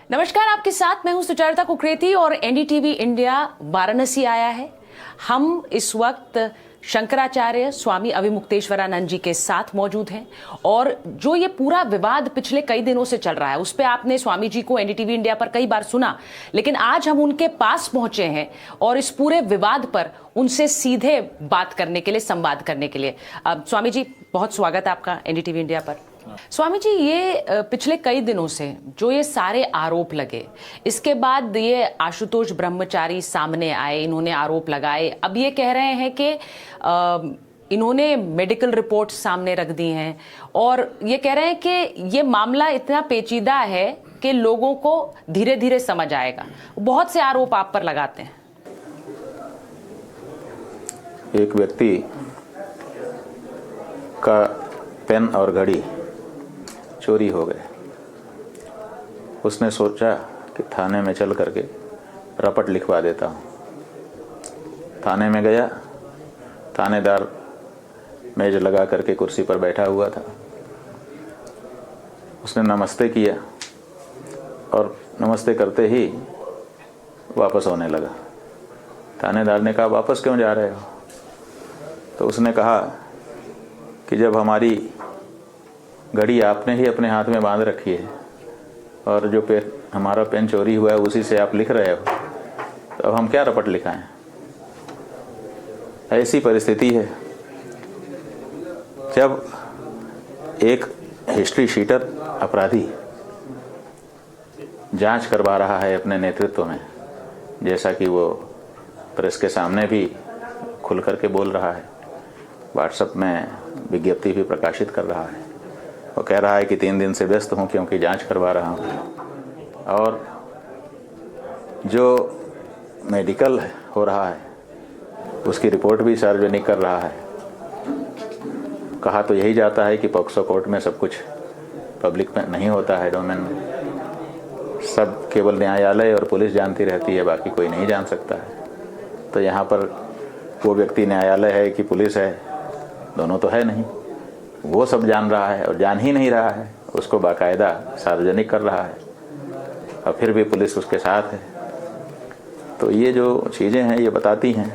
नमस्कार, आपके साथ मैं हूं सुचरिता कुकरेती और एनडीटीवी इंडिया वाराणसी आया है। हम इस वक्त शंकराचार्य स्वामी अविमुक्तेश्वरानंद जी के साथ मौजूद हैं और जो ये पूरा विवाद पिछले कई दिनों से चल रहा है उस पे आपने स्वामी जी को एनडीटीवी इंडिया पर कई बार सुना, लेकिन आज हम उनके पास पहुंचे हैं और इस पूरे विवाद पर उनसे सीधे बात करने के लिए, संवाद करने के लिए। स्वामी जी, बहुत स्वागत है आपका एनडीटीवी इंडिया पर। स्वामी जी, ये पिछले कई दिनों से जो ये सारे आरोप लगे, इसके बाद ये आशुतोष ब्रह्मचारी सामने आए, इन्होंने आरोप लगाए। अब ये कह रहे हैं कि इन्होंने मेडिकल रिपोर्ट सामने रख दी हैं और ये कह रहे हैं कि ये मामला इतना पेचीदा है कि लोगों को धीरे धीरे समझ आएगा। बहुत से आरोप आप पर लगाते हैं। एक व्यक्ति का पेन और घड़ी चोरी हो गए। उसने सोचा कि थाने में चल करके रपट लिखवा देता हूँ। थाने में गया। थानेदार मेज लगा करके कुर्सी पर बैठा हुआ था। उसने नमस्ते किया और नमस्ते करते ही वापस होने लगा। थानेदार ने कहा, वापस क्यों जा रहे हो? तो उसने कहा कि जब हमारी घड़ी आपने ही अपने हाथ में बांध रखी है और जो हमारा पेन चोरी हुआ है उसी से आप लिख रहे हो, तो अब हम क्या रपट लिखाएं? ऐसी परिस्थिति है। जब एक हिस्ट्री शीटर अपराधी जांच करवा रहा है अपने नेतृत्व में, जैसा कि वो प्रेस के सामने भी खुल करके बोल रहा है, व्हाट्सएप में विज्ञप्ति भी प्रकाशित कर रहा है, वो कह रहा है कि 3 दिन से व्यस्त हूँ क्योंकि जांच करवा रहा हूँ, और जो मेडिकल हो रहा है उसकी रिपोर्ट भी सार्वजनिक कर रहा है। कहा तो यही जाता है कि पॉक्सो कोर्ट में सब कुछ पब्लिक में नहीं होता है, डोमेन में सब केवल न्यायालय और पुलिस जानती रहती है, बाकी कोई नहीं जान सकता है। तो यहाँ पर वो व्यक्ति न्यायालय है कि पुलिस है, दोनों तो है नहीं। वो सब जान रहा है और जान ही नहीं रहा है, उसको बाकायदा सार्वजनिक कर रहा है और फिर भी पुलिस उसके साथ है। तो ये जो चीज़ें हैं ये बताती हैं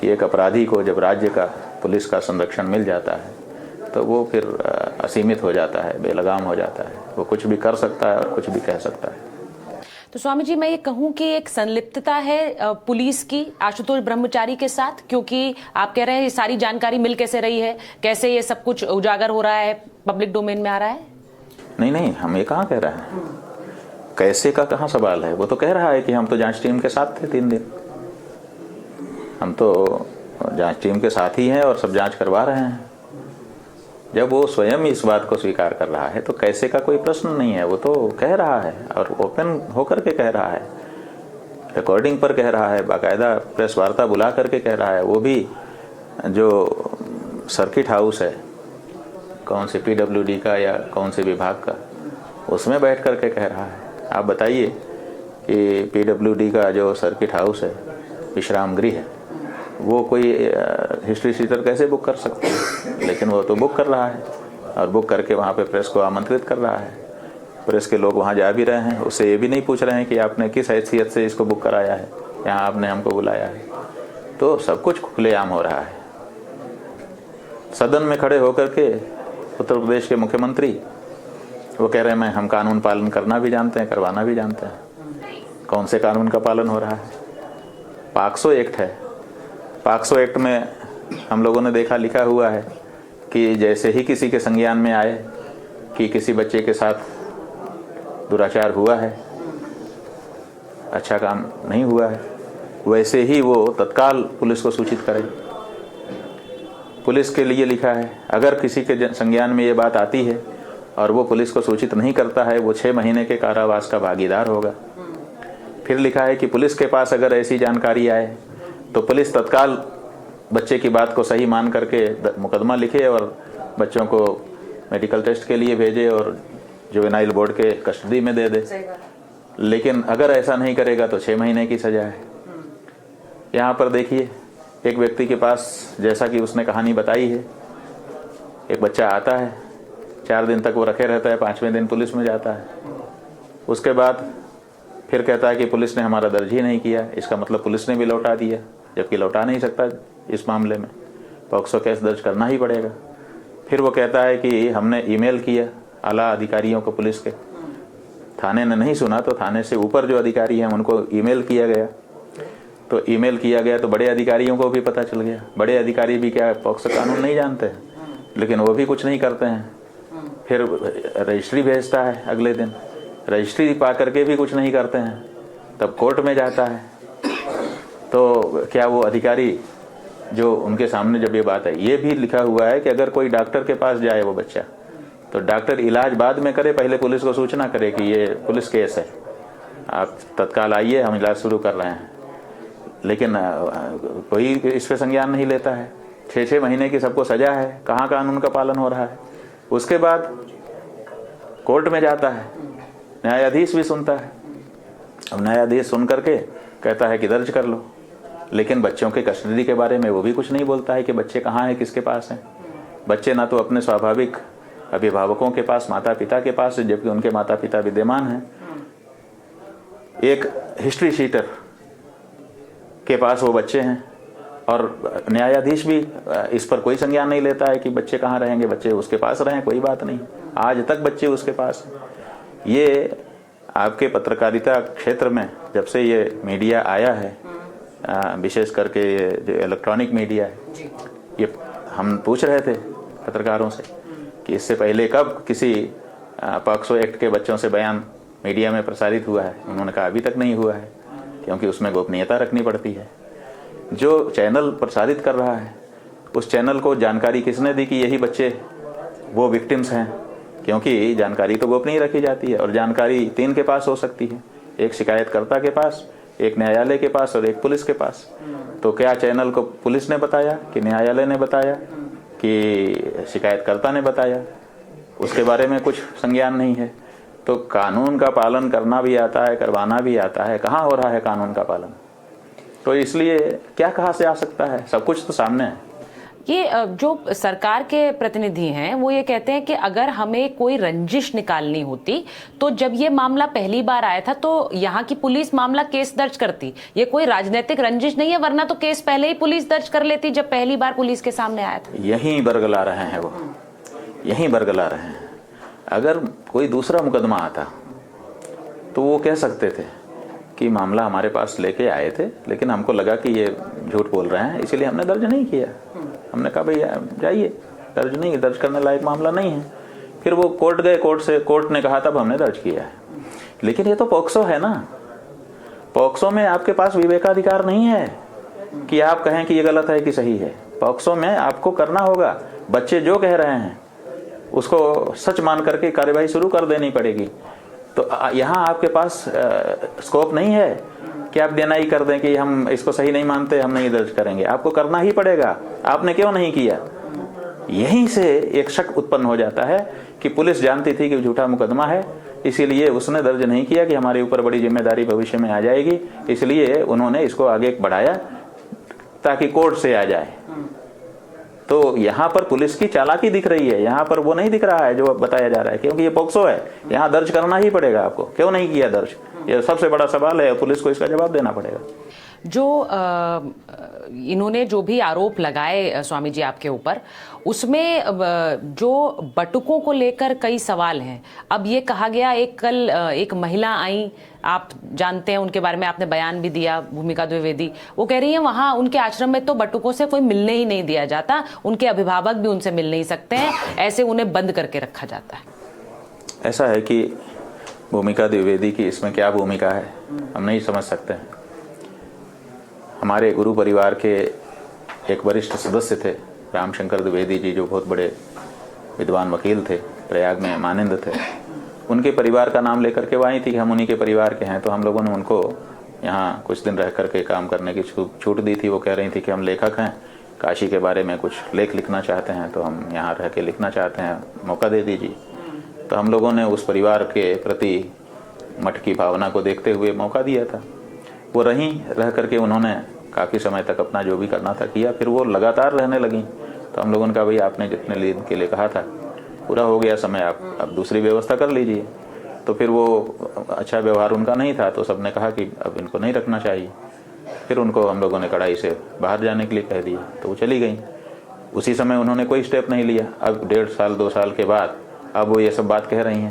कि एक अपराधी को जब राज्य का, पुलिस का संरक्षण मिल जाता है तो वो फिर असीमित हो जाता है, बेलगाम हो जाता है। वो कुछ भी कर सकता है और कुछ भी कह सकता है। तो स्वामी जी, मैं ये कहूं कि एक संलिप्तता है पुलिस की आशुतोष ब्रह्मचारी के साथ, क्योंकि आप कह रहे हैं ये सारी जानकारी मिल कैसे रही है, कैसे ये सब कुछ उजागर हो रहा है, पब्लिक डोमेन में आ रहा है? नहीं, हम ये कहाँ कह रहे हैं, कैसे का कहाँ सवाल है। वो तो कह रहा है कि हम तो जांच टीम के साथ थे 3 दिन, हम तो जांच टीम के साथ ही हैं और सब जांच करवा रहे हैं। जब वो स्वयं इस बात को स्वीकार कर रहा है तो कैसे का कोई प्रश्न नहीं है। वो तो कह रहा है और ओपन होकर के कह रहा है, रिकॉर्डिंग पर कह रहा है, बाकायदा प्रेस वार्ता बुला करके कह रहा है। वो भी जो सर्किट हाउस है, कौन से पीडब्ल्यूडी का या कौन से विभाग का, उसमें बैठ करके कह रहा है। आप बताइए कि पीडब्ल्यूडी का जो सर्किट हाउस है, विश्राम गृह है, वो कोई हिस्ट्री शीटर कैसे बुक कर सकते हैं? लेकिन वो तो बुक कर रहा है और बुक करके वहाँ पे प्रेस को आमंत्रित कर रहा है। प्रेस के लोग वहाँ जा भी रहे हैं, उससे ये भी नहीं पूछ रहे हैं कि आपने किस हैसियत से इसको बुक कराया है, यहाँ आपने हमको बुलाया है। तो सब कुछ खुलेआम हो रहा है। सदन में खड़े होकर के उत्तर प्रदेश के मुख्यमंत्री वो कह रहे हैं हम कानून पालन करना भी जानते हैं, करवाना भी जानते हैं। कौन से कानून का पालन हो रहा है? पॉक्सो एक्ट है। पॉक्सो एक्ट में हम लोगों ने देखा, लिखा हुआ है कि जैसे ही किसी के संज्ञान में आए कि किसी बच्चे के साथ दुराचार हुआ है, अच्छा काम नहीं हुआ है, वैसे ही वो तत्काल पुलिस को सूचित करे। पुलिस के लिए लिखा है, अगर किसी के संज्ञान में ये बात आती है और वो पुलिस को सूचित नहीं करता है, वो 6 महीने के कारावास का भागीदार होगा। फिर लिखा है कि पुलिस के पास अगर ऐसी जानकारी आए तो पुलिस तत्काल बच्चे की बात को सही मान करके मुकदमा लिखे और बच्चों को मेडिकल टेस्ट के लिए भेजे और जुवेनाइल बोर्ड के कस्टडी में दे दे। लेकिन अगर ऐसा नहीं करेगा तो 6 महीने की सजा है। यहाँ पर देखिए, एक व्यक्ति के पास, जैसा कि उसने कहानी बताई है, एक बच्चा आता है, 4 दिन तक वो रखे रहता है, 5वें दिन पुलिस में जाता है। उसके बाद फिर कहता है कि पुलिस ने हमारा दर्ज ही नहीं किया, इसका मतलब पुलिस ने भी लौटा दिया, जबकि लौटा नहीं सकता। इस मामले में पॉक्सो केस दर्ज करना ही पड़ेगा। फिर वो कहता है कि हमने ईमेल किया आला अधिकारियों को, पुलिस के, थाने ने नहीं सुना तो थाने से ऊपर जो अधिकारी हैं उनको ईमेल किया गया। तो ईमेल किया गया तो बड़े अधिकारियों को भी पता चल गया। बड़े अधिकारी भी क्या पॉक्सो कानून नहीं जानते हैं, लेकिन वो भी कुछ नहीं करते हैं। फिर रजिस्ट्री भेजता है, अगले दिन रजिस्ट्री पा करके भी कुछ नहीं करते हैं, तब कोर्ट में जाता है। तो क्या वो अधिकारी जो उनके सामने जब ये बात है, ये भी लिखा हुआ है कि अगर कोई डॉक्टर के पास जाए वो बच्चा, तो डॉक्टर इलाज बाद में करे, पहले पुलिस को सूचना करे कि ये पुलिस केस है, आप तत्काल आइए, हम इलाज शुरू कर रहे हैं। लेकिन कोई इस पे संज्ञान नहीं लेता है। 6-6 महीने की सबको सजा है, कहाँ कानून का पालन हो रहा है। उसके बाद कोर्ट में जाता है, न्यायाधीश भी सुनता है। अब न्यायाधीश सुन करके कहता है कि दर्ज कर लो, लेकिन बच्चों के कस्टडी के बारे में वो भी कुछ नहीं बोलता है कि बच्चे कहाँ हैं, किसके पास हैं। बच्चे ना तो अपने स्वाभाविक अभिभावकों के पास, माता पिता के पास, जबकि उनके माता पिता विद्यमान हैं। एक हिस्ट्री शीटर के पास वो बच्चे हैं, और न्यायाधीश भी इस पर कोई संज्ञान नहीं लेता है कि बच्चे कहाँ रहेंगे, बच्चे उसके पास रहें, कोई बात नहीं, आज तक बच्चे उसके पास हैं। ये आपके पत्रकारिता क्षेत्र में जब से ये मीडिया आया है, विशेष करके ये जो इलेक्ट्रॉनिक मीडिया है, ये हम पूछ रहे थे पत्रकारों से कि इससे पहले कब किसी पॉक्सो एक्ट के बच्चों से बयान मीडिया में प्रसारित हुआ है। उन्होंने कहा अभी तक नहीं हुआ है, क्योंकि उसमें गोपनीयता रखनी पड़ती है। जो चैनल प्रसारित कर रहा है उस चैनल को जानकारी किसने दी कि यही बच्चे वो विक्टिम्स हैं, क्योंकि जानकारी तो गोपनीय रखी जाती है, और जानकारी 3 के पास हो सकती है, एक शिकायतकर्ता के पास, एक न्यायालय के पास और एक पुलिस के पास। तो क्या चैनल को पुलिस ने बताया कि न्यायालय ने बताया कि शिकायतकर्ता ने बताया, उसके बारे में कुछ संज्ञान नहीं है। तो कानून का पालन करना भी आता है, करवाना भी आता है, कहाँ हो रहा है कानून का पालन। तो इसलिए क्या कहाँ से आ सकता है, सब कुछ तो सामने है। ये जो सरकार के प्रतिनिधि हैं वो ये कहते हैं कि अगर हमें कोई रंजिश निकालनी होती तो जब ये मामला पहली बार आया था तो यहाँ की पुलिस मामला केस दर्ज करती। ये कोई राजनीतिक रंजिश नहीं है, वरना तो केस पहले ही पुलिस दर्ज कर लेती जब पहली बार पुलिस के सामने आया था। यहीं बरगला रहे हैं वो, यहीं बरगला रहे हैं। अगर कोई दूसरा मुकदमा आता तो वो कह सकते थे कि मामला हमारे पास लेके आए थे, लेकिन हमको लगा कि ये झूठ बोल रहे हैं, इसीलिए हमने दर्ज नहीं किया। हमने कहा भैया जाइए, दर्ज करने लायक मामला नहीं है। फिर वो कोर्ट गए, कोर्ट ने कहा तब हमने दर्ज किया है। लेकिन ये तो पॉक्सो है ना, पॉक्सो में आपके पास विवेकाधिकार नहीं है कि आप कहें कि ये गलत है कि सही है। पॉक्सो में आपको करना होगा, बच्चे जो कह रहे हैं उसको सच मान करके कार्यवाही शुरू कर देनी पड़ेगी। तो यहाँ आपके पास स्कोप नहीं है कि आप डिनाई कर दें कि हम इसको सही नहीं मानते, हम नहीं दर्ज करेंगे। आपको करना ही पड़ेगा। आपने क्यों नहीं किया? यहीं से एक शक उत्पन्न हो जाता है कि पुलिस जानती थी कि झूठा मुकदमा है, इसीलिए उसने दर्ज नहीं किया कि हमारे ऊपर बड़ी जिम्मेदारी भविष्य में आ जाएगी, इसलिए उन्होंने इसको आगे बढ़ाया ताकि कोर्ट से आ जाए। तो यहाँ पर पुलिस की चालाकी दिख रही है, यहाँ पर वो नहीं दिख रहा है जो बताया जा रहा है, क्योंकि ये पॉक्सो है, यहाँ दर्ज करना ही पड़ेगा आपको। क्यों नहीं किया दर्ज, ये सबसे बड़ा सवाल है, पुलिस को इसका जवाब देना पड़ेगा। जो इन्होंने जो भी आरोप लगाए स्वामी जी आपके ऊपर, उसमें जो बटुकों को लेकर कई सवाल हैं। अब ये कहा गया, कल एक महिला आई, आप जानते हैं उनके बारे में, आपने बयान भी दिया, भूमिका द्विवेदी, वो कह रही हैं वहाँ उनके आश्रम में तो बटुकों से कोई मिलने ही नहीं दिया जाता, उनके अभिभावक भी उनसे मिल नहीं सकते हैं, ऐसे उन्हें बंद करके रखा जाता है। ऐसा है कि भूमिका द्विवेदी की इसमें क्या भूमिका है हम नहीं समझ सकते हैं। हमारे गुरु परिवार के एक वरिष्ठ सदस्य थे रामशंकर द्विवेदी जी, जो बहुत बड़े विद्वान वकील थे, प्रयाग में मानंद थे। उनके परिवार का नाम लेकर के वो आई थी कि हम उन्हीं के परिवार के हैं। तो हम लोगों ने उनको यहाँ कुछ दिन रह करके काम करने की छूट दी थी। वो कह रही थी कि हम लेखक हैं, काशी के बारे में कुछ लेख लिखना चाहते हैं, तो हम यहाँ रह के लिखना चाहते हैं, मौका दे दीजिए। तो हम लोगों ने उस परिवार के प्रति मठ की भावना को देखते हुए मौका दिया था। वो रह करके उन्होंने काफ़ी समय तक अपना जो भी करना था किया। फिर वो लगातार रहने लगी। तो हम लोगों ने कहा भाई आपने जितने दिन के लिए कहा था पूरा हो गया समय, आप अब दूसरी व्यवस्था कर लीजिए। तो फिर वो अच्छा व्यवहार उनका नहीं था, तो सबने कहा कि अब इनको नहीं रखना चाहिए। फिर उनको हम लोगों ने कड़ाई से बाहर जाने के लिए कह दिया, तो वो चली गई। उसी समय उन्होंने कोई स्टेप नहीं लिया। अब 1.5 साल 2 साल के बाद अब वो ये सब बात कह रही हैं।